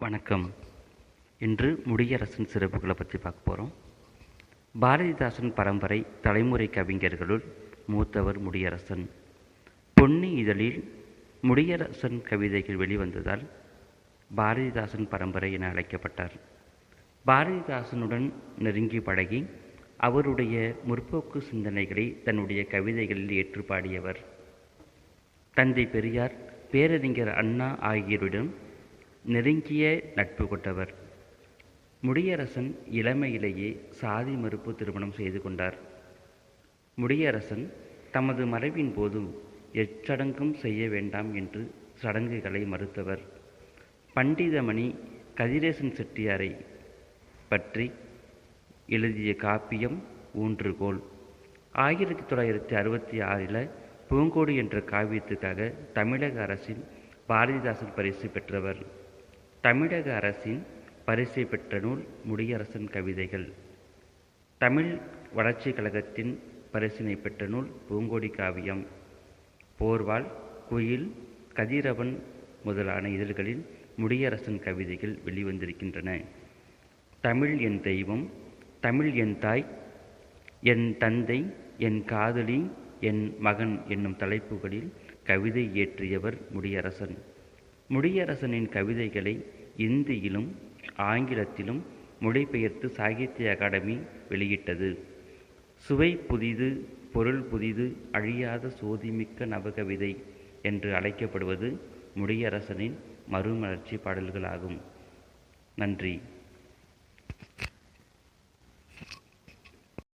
வணக்கம். இன்று முடியரசன் சிறப்புகளை பற்றி பார்க்க போகிறோம். பாரதிதாசன் பரம்பரை தலைமுறை கவிஞர்களுள் மூத்தவர் முடியரசன். பொன்னி இதழில் முடியரசன் கவிதைகள் வெளிவந்ததால் பாரதிதாசன் பரம்பரை என அழைக்கப்பட்டார். பாரதிதாசனுடன் நெருங்கி பழகி அவருடைய முற்போக்கு சிந்தனைகளை தன்னுடைய கவிதைகளில் ஏற்று பாடியவர். தந்தை பெரியார், பேரறிஞர் அண்ணா ஆகியோருடன் நெருங்கிய நட்பு கொண்டவர். முடியரசன் இளமையிலேயே சாதி மறுப்பு திருமணம் செய்து கொண்டார். முடியரசன் தமது மறைவின் போது எச்சடங்கும் செய்ய வேண்டாம் என்று சடங்குகளை மறுத்தவர். பண்டிதமணி கதிரேசன் செட்டியாரை பற்றி எழுதிய காப்பியம் ஊன்றுகோல் 1966 பூங்கோடு என்ற காவியத்துக்காக தமிழக அரசின் பாரதிதாசன் பரிசு பெற்றவர். தமிழக அரசின் பரிசை பெற்ற நூல் முடியரசன் கவிதைகள். தமிழ் வளர்ச்சிக் கழகத்தின் பரிசினை பெற்ற நூல் பூங்கோடி காவியம். போர்வாள், குயில், கதிரவன் முதலான இதழ்களில் முடியரசன் கவிதைகள் வெளிவந்திருக்கின்றன. தமிழ் என் தெய்வம், தமிழ் என் தாய், என் தந்தை, என் காதலி, என் மகன் என்னும் தலைப்புகளில் கவிதை இயற்றியவர் முடியரசன். முடியரசனின் கவிதைகளை இந்தியிலும் ஆங்கிலத்திலும் மொழிபெயர்த்து சாகித்ய அகாடமி வெளியிட்டது. சுவை புதிது, பொருள் புதிது, அழியாத சோதிமிக்க நவகவிதை என்று அழைக்கப்படுவது முடியரசனின் மறுமலர்ச்சி பாடல்களாகும். நன்றி.